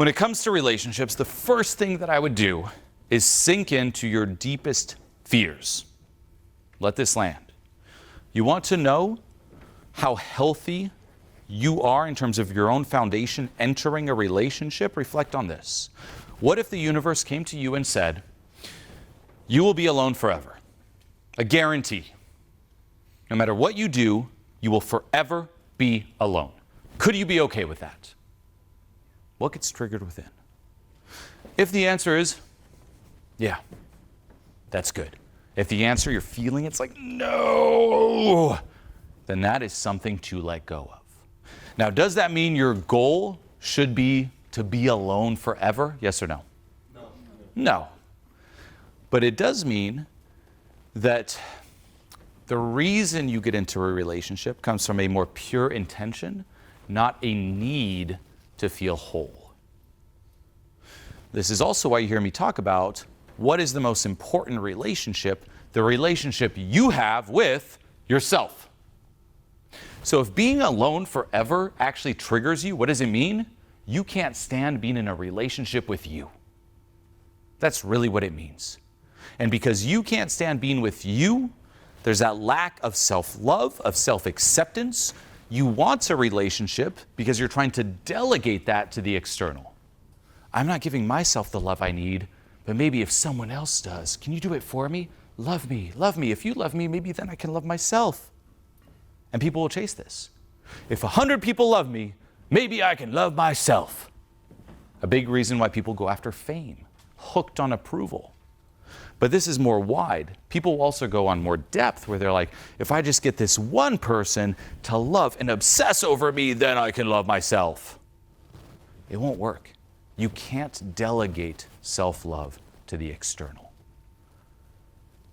When it comes to relationships, the first thing that I would do is sink into your deepest fears. Let this land. You want to know how healthy you are in terms of your own foundation entering a relationship? Reflect on this. What if the universe came to you and said, you will be alone forever? A guarantee. No matter what you do, you will forever be alone. Could you be okay with that? What gets triggered within? If the answer is, yeah, that's good. If the answer you're feeling, it's like, no, then that is something to let go of. Now, does that mean your goal should be to be alone forever? Yes or no? No. No. But it does mean that the reason you get into a relationship comes from a more pure intention, not a need to feel whole. This is also why you hear me talk about what is the most important relationship, the relationship you have with yourself. So if being alone forever actually triggers you, what does it mean? You can't stand being in a relationship with you. That's really what it means. And because you can't stand being with you, there's that lack of self-love, of self-acceptance. You want a relationship because you're trying to delegate that to the external. I'm not giving myself the love I need, but maybe if someone else does, can you do it for me? Love me, love me. If you love me, maybe then I can love myself. And people will chase this. If 100 people love me, maybe I can love myself. A big reason why people go after fame, hooked on approval. But this is more wide. People will also go on more depth where they're like, if I just get this one person to love and obsess over me, then I can love myself. It won't work. You can't delegate self-love to the external.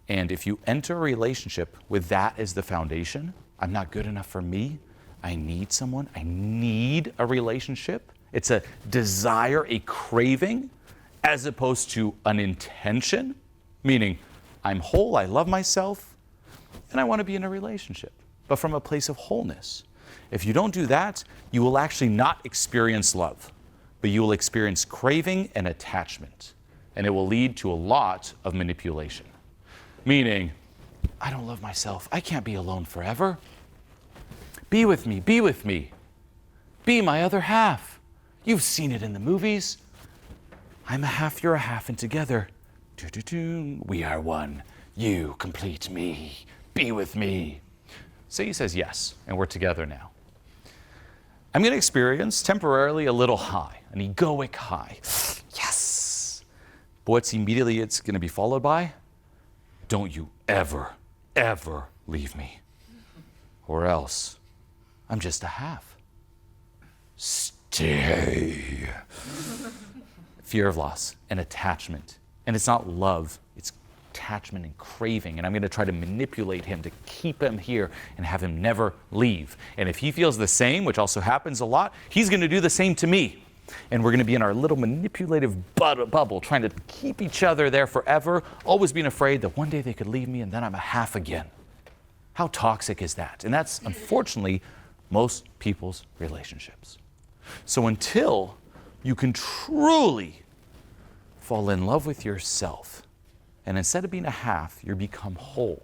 And if you enter a relationship with that as the foundation, I'm not good enough for me, I need someone, I need a relationship. It's a desire, a craving, as opposed to an intention. Meaning, I'm whole, I love myself, and I want to be in a relationship, but from a place of wholeness. If you don't do that, you will actually not experience love, but you will experience craving and attachment, and it will lead to a lot of manipulation. Meaning, I don't love myself, I can't be alone forever. Be with me, be with me. Be my other half. You've seen it in the movies. I'm a half, you're a half, and together, we are one. You complete me. Be with me. Say he says yes, and we're together now. I'm going to experience temporarily a little high, an egoic high. Yes. But what's immediately it's going to be followed by? Don't you ever, ever leave me. Or else I'm just a half. Stay. Fear of loss and attachment. And it's not love, it's attachment and craving. And I'm going to try to manipulate him to keep him here and have him never leave. And if he feels the same, which also happens a lot, he's going to do the same to me. And we're going to be in our little manipulative bubble, trying to keep each other there forever, always being afraid that one day they could leave me and then I'm a half again. How toxic is that? And that's, unfortunately, most people's relationships. So until you can truly fall in love with yourself, and instead of being a half, you become whole.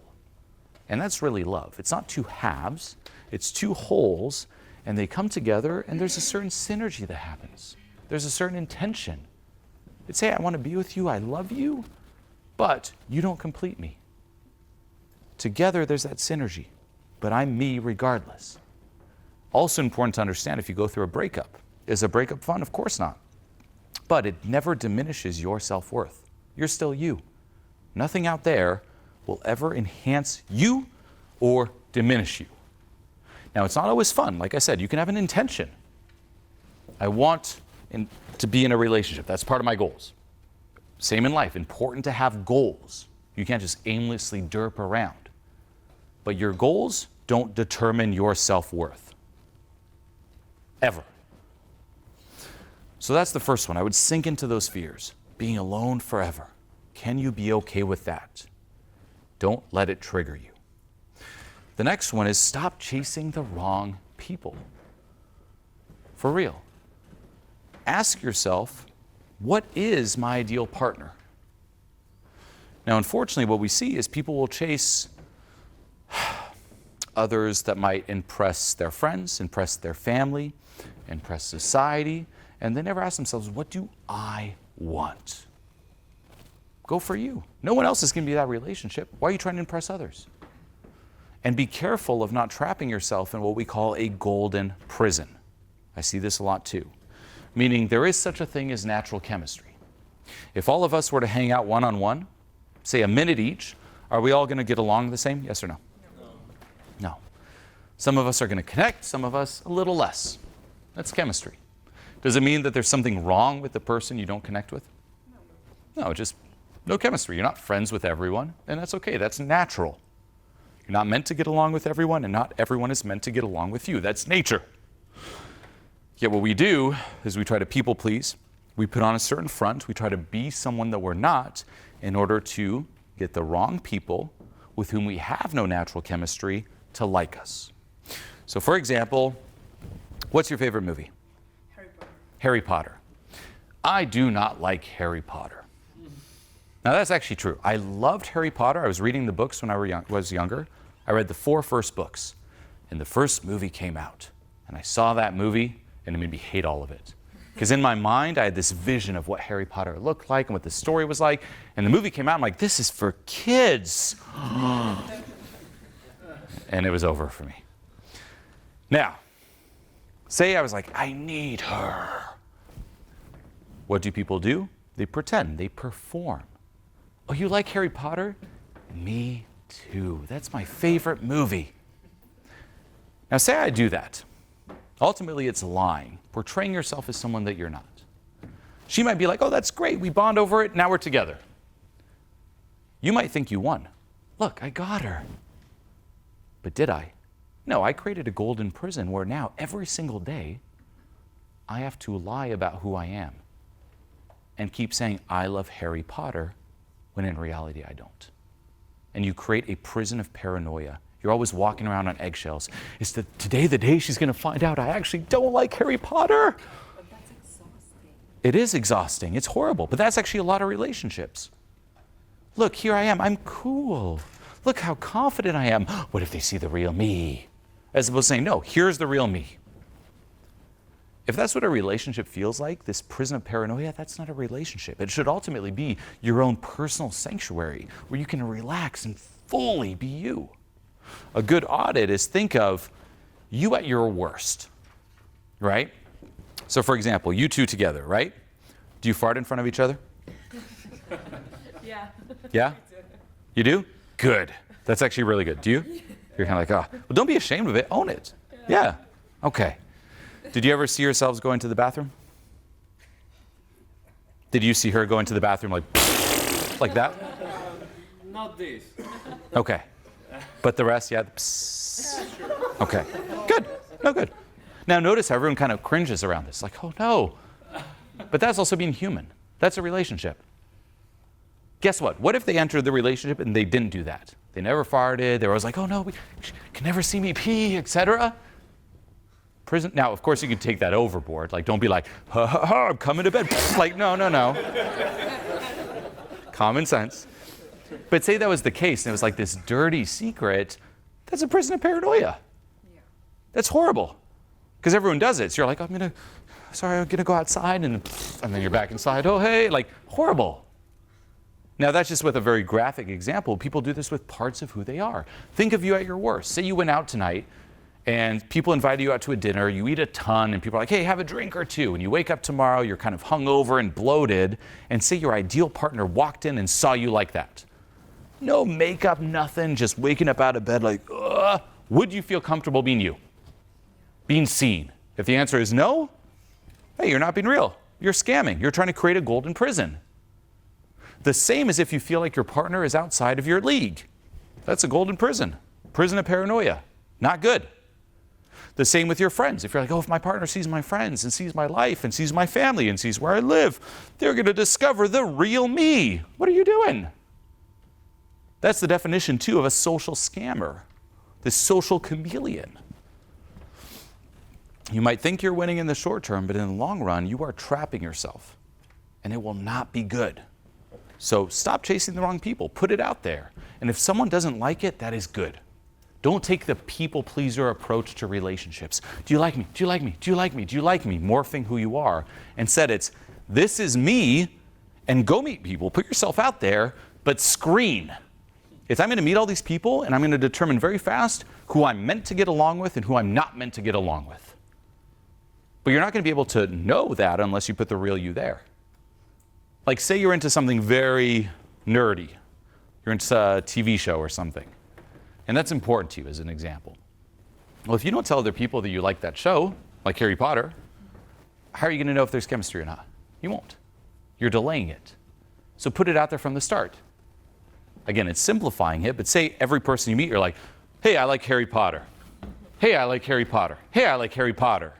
And that's really love. It's not two halves, it's two wholes, and they come together, and there's a certain synergy that happens. There's a certain intention. It's, hey, I want to be with you, I love you, but you don't complete me. Together, there's that synergy, but I'm me regardless. Also important to understand if you go through a breakup. Is a breakup fun? Of course not. But it never diminishes your self-worth. You're still you. Nothing out there will ever enhance you or diminish you. Now, it's not always fun. Like I said, you can have an intention. I want to be in a relationship. That's part of my goals. Same in life. Important to have goals. You can't just aimlessly derp around. But your goals don't determine your self-worth. Ever. So that's the first one. I would sink into those fears. Being alone forever. Can you be okay with that? Don't let it trigger you. The next one is stop chasing the wrong people. For real. ask yourself, what is my ideal partner? Now, unfortunately, what we see is people will chase others that might impress their friends, impress their family, impress society, and they never ask themselves, what do I want? Go for you. No one else is going to be that relationship. Why are you trying to impress others? And be careful of not trapping yourself in what we call a golden prison. I see this a lot too. Meaning there is such a thing as natural chemistry. If all of us were to hang out one-on-one, say a minute each, are we all going to get along the same? Yes or no? No. Some of us are going to connect, some of us a little less. That's chemistry. Does it mean that there's something wrong with the person you don't connect with? No, just no chemistry. You're not friends with everyone, and that's okay. That's natural. You're not meant to get along with everyone, and not everyone is meant to get along with you. That's nature. Yet what we do is we try to people please. We put on a certain front. We try to be someone that we're not in order to get the wrong people with whom we have no natural chemistry to like us. So for example, what's your favorite movie? Harry Potter. Harry Potter. I do not like Harry Potter. Now that's actually true. I loved Harry Potter. I was reading the books when I was younger. I read the 4 first books, and the first movie came out. And I saw that movie, and it made me hate all of it. Because in my mind, I had this vision of what Harry Potter looked like and what the story was like. And the movie came out, I'm like, this is for kids. And it was over for me. Now, say I was like, I need her. What do people do? They pretend, they perform. Oh, you like Harry Potter? Me too. That's my favorite movie. Now, say I do that. Ultimately, it's lying, portraying yourself as someone that you're not. She might be like, oh, that's great. We bond over it. Now we're together. You might think you won. Look, I got her. But did I? No, I created a golden prison where now every single day I have to lie about who I am and keep saying, I love Harry Potter, when in reality I don't. And you create a prison of paranoia. You're always walking around on eggshells. Is today the day she's going to find out I actually don't like Harry Potter? But that's exhausting. It is exhausting. It's horrible. But that's actually a lot of relationships. Look, here I am. I'm cool. Look how confident I am. What if they see the real me? As opposed to saying, no, here's the real me. If that's what a relationship feels like, this prison of paranoia, that's not a relationship. It should ultimately be your own personal sanctuary where you can relax and fully be you. A good audit is think of you at your worst, right? So for example, you two together, right? Do you fart in front of each other? Yeah. Yeah? You do? Good. That's actually really good. Do you? You're kind of like, oh. Well, don't be ashamed of it. Own it. Yeah. Okay. Did you ever see yourselves going to the bathroom? Did you see her going to the bathroom like that? Not this. Okay. But the rest, yeah? Okay. Good. No, good. Now notice how everyone kind of cringes around this. Like, oh no. But that's also being human. That's a relationship. Guess what? What if they entered the relationship and they didn't do that? They never farted. They were always like, oh no, she can never see me pee, etc. Prison. Now, of course, you can take that overboard. Like, don't be like, ha, ha, ha, I'm coming to bed. Like, no. Common sense. But say that was the case, and it was like this dirty secret. That's a prison of paranoia. Yeah. That's horrible. Because everyone does it. So you're like, I'm going to go outside, and then you're back inside. Oh, hey, like, horrible. Now, that's just with a very graphic example. People do this with parts of who they are. Think of you at your worst. Say you went out tonight, and people invited you out to a dinner, you eat a ton, and people are like, hey, have a drink or two. And you wake up tomorrow, you're kind of hungover and bloated, and say your ideal partner walked in and saw you like that. No makeup, nothing, just waking up out of bed like, ugh. Would you feel comfortable being you? Being seen? If the answer is no, hey, you're not being real. You're scamming. You're trying to create a golden prison. The same as if you feel like your partner is outside of your league. That's a golden prison. Prison of paranoia. Not good. The same with your friends. If you're like, oh, if my partner sees my friends and sees my life and sees my family and sees where I live, they're going to discover the real me. What are you doing? That's the definition, too, of a social scammer, this social chameleon. You might think you're winning in the short term, but in the long run, you are trapping yourself, and it will not be good. So stop chasing the wrong people. Put it out there. And if someone doesn't like it, that is good. Don't take the people pleaser approach to relationships. Do you like me? Do you like me? Do you like me? Do you like me? Morphing who you are. Instead, it's, this is me, and go meet people. Put yourself out there, but screen. It's, I'm going to meet all these people, and I'm going to determine very fast who I'm meant to get along with and who I'm not meant to get along with. But you're not going to be able to know that unless you put the real you there. Like, say you're into something very nerdy. You're into a TV show or something. And that's important to you as an example. Well, if you don't tell other people that you like that show, like Harry Potter, how are you going to know if there's chemistry or not? You won't. You're delaying it. So put it out there from the start. Again, it's simplifying it, but say every person you meet, you're like, hey, I like Harry Potter. Hey, I like Harry Potter. Hey, I like Harry Potter.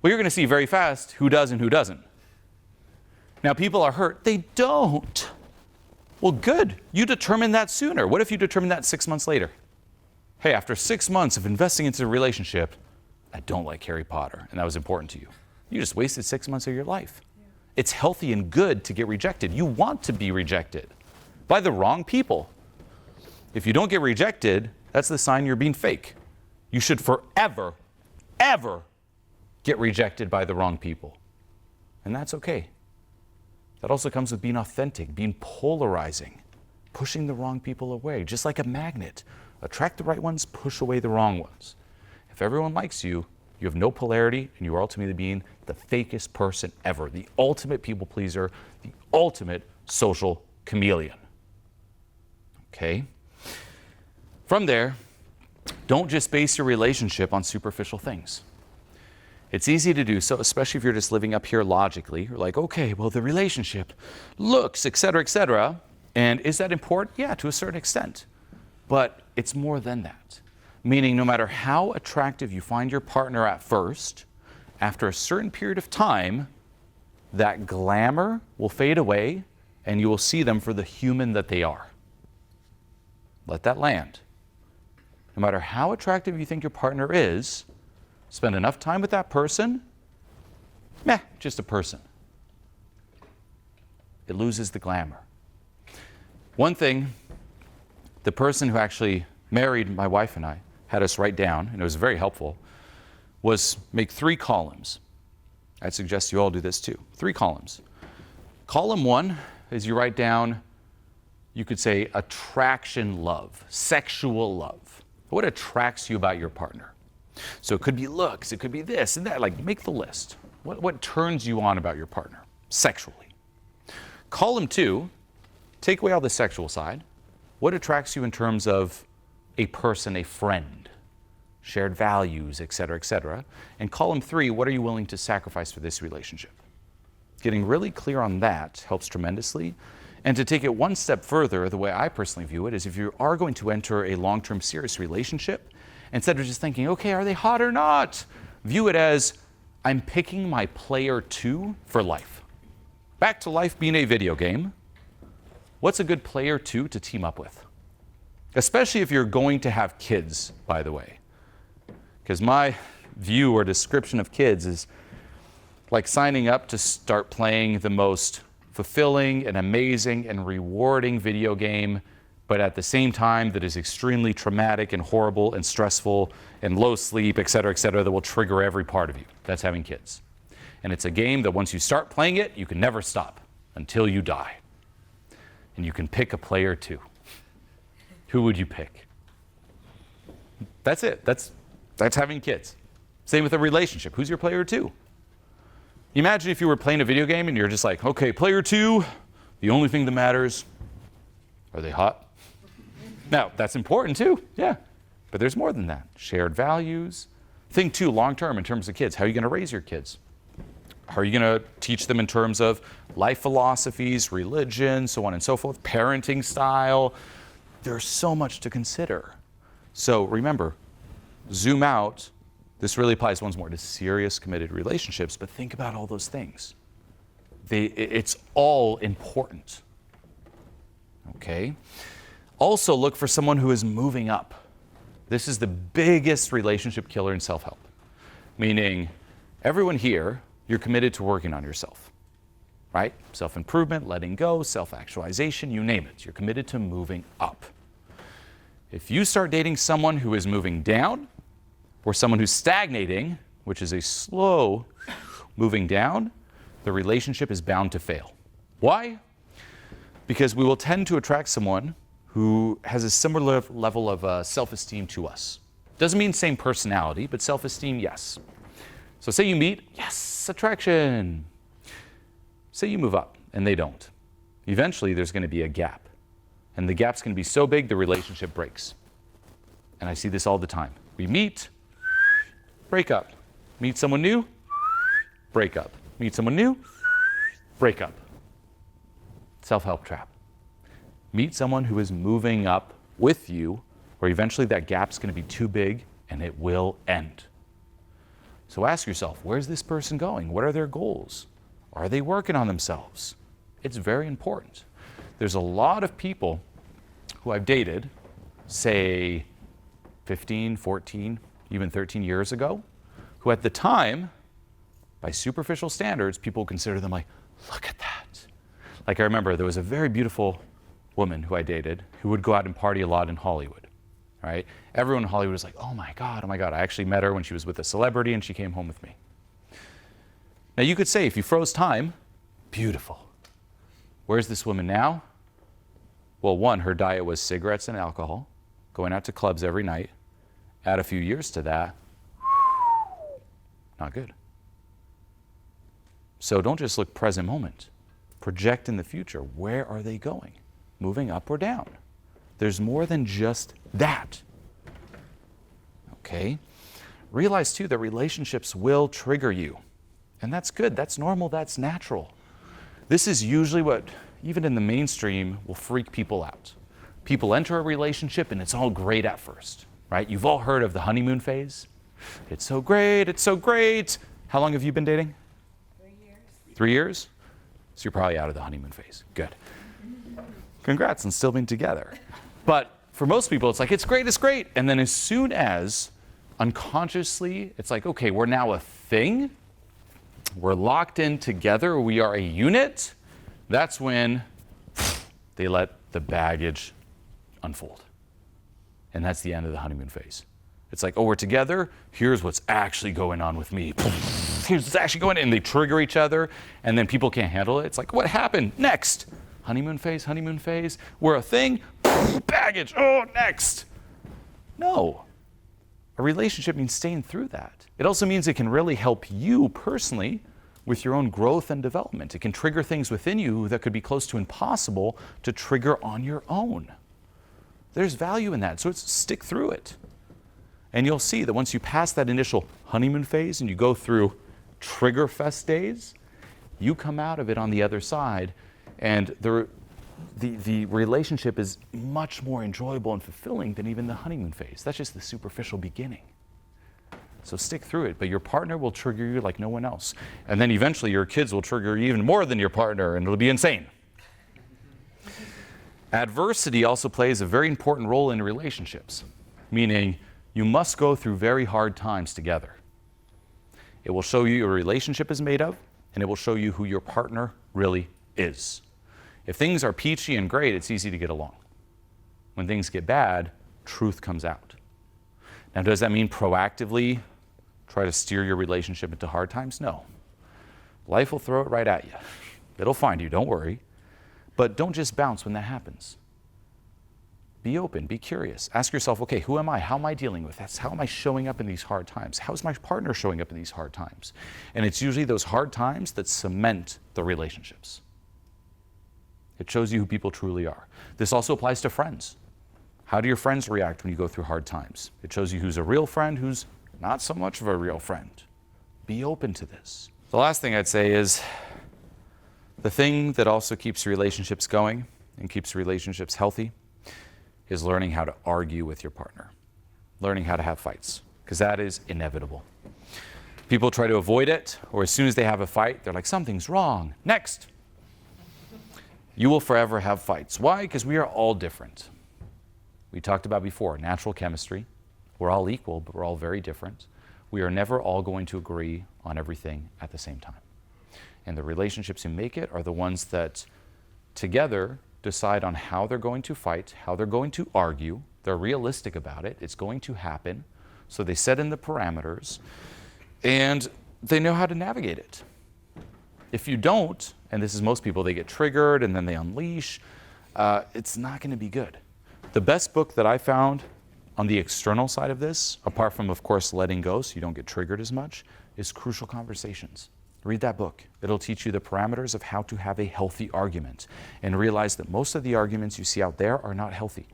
Well, you're going to see very fast who does and who doesn't. Now, people are hurt. They don't. Well, good. You determine that sooner. What if you determine that 6 months later? Hey, after 6 months of investing into a relationship, I don't like Harry Potter, and that was important to you. You just wasted 6 months of your life. Yeah. It's healthy and good to get rejected. You want to be rejected by the wrong people. If you don't get rejected, that's the sign you're being fake. You should forever, ever get rejected by the wrong people. And that's okay. That also comes with being authentic, being polarizing, pushing the wrong people away, just like a magnet. Attract the right ones, push away the wrong ones. If everyone likes you, you have no polarity, and you are ultimately being the fakest person ever, the ultimate people pleaser, the ultimate social chameleon. Okay? From there, don't just base your relationship on superficial things. It's easy to do so, especially if you're just living up here logically. You're like, okay, well, the relationship, looks, et cetera, et cetera. And is that important? Yeah, to a certain extent. But it's more than that. Meaning, no matter how attractive you find your partner at first, after a certain period of time, that glamour will fade away and you will see them for the human that they are. Let that land. No matter how attractive you think your partner is, spend enough time with that person, just a person. It loses the glamour. One thing, the person who actually married my wife and I had us write down, and it was very helpful, was make 3 columns. I'd suggest you all do this too. 3 columns. Column 1 is you write down, you could say attraction love, sexual love. What attracts you about your partner? So it could be looks, it could be this and that, like make the list. What turns you on about your partner sexually? Column 2, take away all the sexual side. What attracts you in terms of a person, a friend, shared values, et cetera, et cetera. And column 3, what are you willing to sacrifice for this relationship? Getting really clear on that helps tremendously. And to take it one step further, the way I personally view it is if you are going to enter a long-term serious relationship, instead of just thinking, okay, are they hot or not? View it as, I'm picking my player 2 for life. Back to life being a video game. What's a good player 2 to team up with? Especially if you're going to have kids, by the way. Because my view or description of kids is like signing up to start playing the most fulfilling and amazing and rewarding video game, but at the same time that is extremely traumatic and horrible and stressful and low sleep, et cetera, that will trigger every part of you. That's having kids. And it's a game that once you start playing it, you can never stop until you die. And you can pick a player 2. Who would you pick? That's it. That's having kids. Same with a relationship. Who's your player 2? Imagine if you were playing a video game and you're just like, okay, player 2, the only thing that matters, are they hot? Now, that's important too, yeah. But there's more than that. Shared values. Think too, long-term in terms of kids. How are you going to raise your kids? How are you going to teach them in terms of life philosophies, religion, so on and so forth, parenting style? There's so much to consider. So remember, zoom out. This really applies once more to serious, committed relationships, but think about all those things. It's all important. Okay? Also, look for someone who is moving up. This is the biggest relationship killer in self-help. Meaning, everyone here, you're committed to working on yourself, right? Self-improvement, letting go, self-actualization, you name it. You're committed to moving up. If you start dating someone who is moving down, or someone who's stagnating, which is a slow moving down, the relationship is bound to fail. Why? Because we will tend to attract someone who has a similar level of self-esteem to us. Doesn't mean same personality, but self-esteem, yes. So say you meet, yes, attraction. Say you move up, and they don't. Eventually, there's going to be a gap. And the gap's going to be so big, the relationship breaks. And I see this all the time. We meet, break up. Meet someone new, break up. Meet someone new, break up. Self-help trap. Meet someone who is moving up with you, or eventually that gap's going to be too big and it will end. So ask yourself, where's this person going? What are their goals? Are they working on themselves? It's very important. There's a lot of people who I've dated, say 15, 14, even 13 years ago, who at the time, by superficial standards, people consider them like, look at that. Like I remember there was a very beautiful woman who I dated who would go out and party a lot in Hollywood. Right? Everyone in Hollywood was like, oh my God. I actually met her when she was with a celebrity and she came home with me. Now you could say, if you froze time, beautiful. Where's this woman now? Well, one, her diet was cigarettes and alcohol, going out to clubs every night. Add a few years to that, not good. So don't just look present moment. Project in the future. Where are they going? Moving up or down? There's more than just that. Okay? Realize too that relationships will trigger you. And that's good, that's normal, that's natural. This is usually what, even in the mainstream, will freak people out. People enter a relationship and it's all great at first, right? You've all heard of the honeymoon phase. It's so great, it's so great. How long have you been dating? 3 years. 3 years? So you're probably out of the honeymoon phase. Good. Congrats on still being together. But for most people, it's like, it's great. And then as soon as unconsciously, it's like, okay, we're now a thing. We're locked in together. We are a unit. That's when they let the baggage unfold. And that's the end of the honeymoon phase. It's like, oh, we're together. Here's what's actually going on with me. Here's what's actually going on. And they trigger each other. And then people can't handle it. It's like, what happened? Next. Honeymoon phase. We're a thing. Baggage. Oh, next. No. A relationship means staying through that. It also means it can really help you personally with your own growth and development. It can trigger things within you that could be close to impossible to trigger on your own. There's value in that, so stick through it. And you'll see that once you pass that initial honeymoon phase and you go through trigger fest days, you come out of it on the other side, and the relationship is much more enjoyable and fulfilling than even the honeymoon phase. That's just the superficial beginning. So stick through it, but your partner will trigger you like no one else. And then eventually your kids will trigger you even more than your partner, and it'll be insane. Adversity also plays a very important role in relationships, meaning you must go through very hard times together. It will show you your relationship is made of, and it will show you who your partner really is. If things are peachy and great, it's easy to get along. When things get bad, truth comes out. Now, does that mean proactively try to steer your relationship into hard times? No. Life will throw it right at you. It'll find you, don't worry. But don't just bounce when that happens. Be open, be curious. Ask yourself, okay, who am I? How am I dealing with this? How am I showing up in these hard times? How is my partner showing up in these hard times? And it's usually those hard times that cement the relationships. It shows you who people truly are. This also applies to friends. How do your friends react when you go through hard times? It shows you who's a real friend, who's not so much of a real friend. Be open to this. The last thing I'd say is the thing that also keeps relationships going and keeps relationships healthy is learning how to argue with your partner, learning how to have fights, because that is inevitable. People try to avoid it, or as soon as they have a fight, they're like, something's wrong. Next. You will forever have fights. Why? Because we are all different. We talked about before, natural chemistry. We're all equal, but we're all very different. we are never all going to agree on everything at the same time. And the relationships who make it are the ones that together decide on how they're going to fight, how they're going to argue. They're realistic about it. It's going to happen. So they set in the parameters and they know how to navigate it. If you don't, and this is most people, they get triggered and then they unleash, it's not going to be good. The best book that I found on the external side of this, apart from, of course, letting go so you don't get triggered as much, is Crucial Conversations. Read that book. It'll teach you the parameters of how to have a healthy argument and realize that most of the arguments you see out there are not healthy.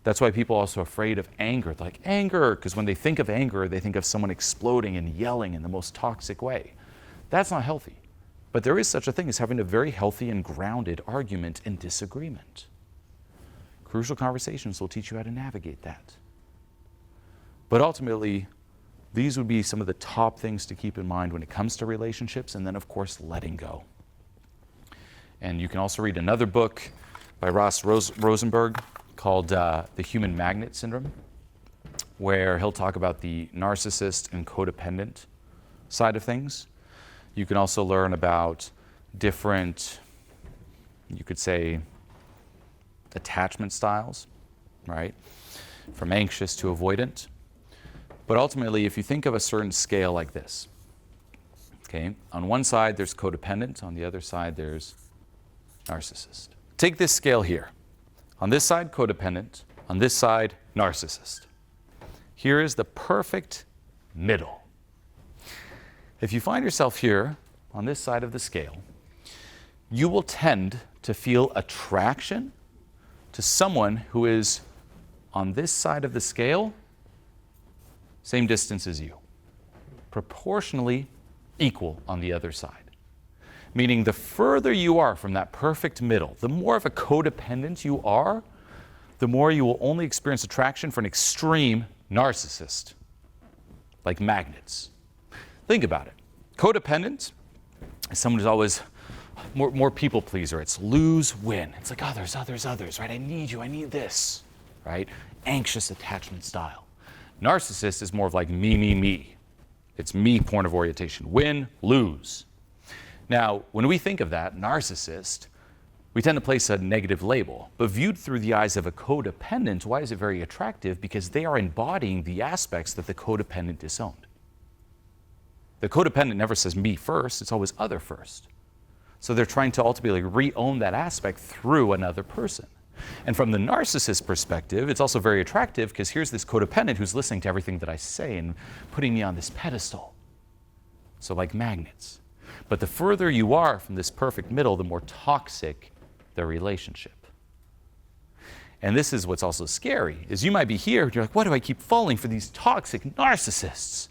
That's why people are also afraid of anger. Like, anger, because when they think of anger, they think of someone exploding and yelling in the most toxic way. That's not healthy. But there is such a thing as having a very healthy and grounded argument and disagreement. Crucial Conversations will teach you how to navigate that. But ultimately, these would be some of the top things to keep in mind when it comes to relationships, and then, of course, letting go. And you can also read another book by Ross Rosenberg called The Human Magnet Syndrome, where he'll talk about the narcissist and codependent side of things. You can also learn about different, you could say, attachment styles, right? From anxious to avoidant. But ultimately, if you think of a certain scale like this, okay, on one side there's codependent, on the other side there's narcissist. Take this scale here. On this side, codependent. On this side, narcissist. Here is the perfect middle. If you find yourself here on this side of the scale, you will tend to feel attraction to someone who is on this side of the scale, same distance as you, proportionally equal on the other side. Meaning the further you are from that perfect middle, the more of a codependent you are, the more you will only experience attraction for an extreme narcissist, like magnets. Think about it. Codependent is someone who's always more people pleaser. It's lose, win. It's like others, right? I need you, I need this, right? Anxious attachment style. Narcissist is more of like me. It's me point of orientation. Win, lose. Now, when we think of that, narcissist, we tend to place a negative label. But viewed through the eyes of a codependent, why is it very attractive? Because they are embodying the aspects that the codependent disowned. The codependent never says me first, it's always other first. So they're trying to ultimately re-own that aspect through another person. And from the narcissist perspective, it's also very attractive because here's this codependent who's listening to everything that I say and putting me on this pedestal. So like magnets. But the further you are from this perfect middle, the more toxic the relationship. And this is what's also scary, is you might be here, and you're like, why do I keep falling for these toxic narcissists?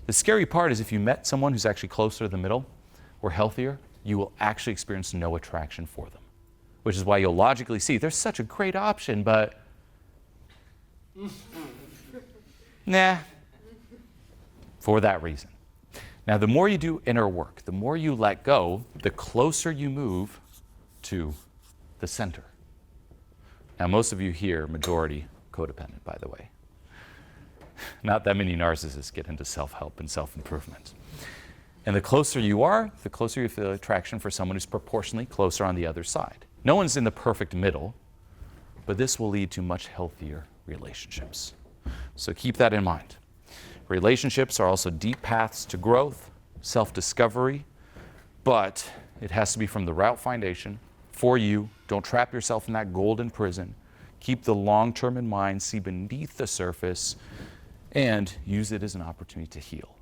The scary part is if you met someone who's actually closer to the middle or healthier, you will actually experience no attraction for them. Which is why you'll logically see, there's such a great option, but nah, for that reason. Now, the more you do inner work, the more you let go, the closer you move to the center. Now, most of you here, majority codependent, by the way. Not that many narcissists get into self-help and self-improvement. And the closer you are, the closer you feel attraction for someone who's proportionally closer on the other side. No one's in the perfect middle, but this will lead to much healthier relationships. So keep that in mind. Relationships are also deep paths to growth, self-discovery, but it has to be from the right foundation for you. Don't trap yourself in that golden prison. Keep the long term in mind, see beneath the surface, and use it as an opportunity to heal.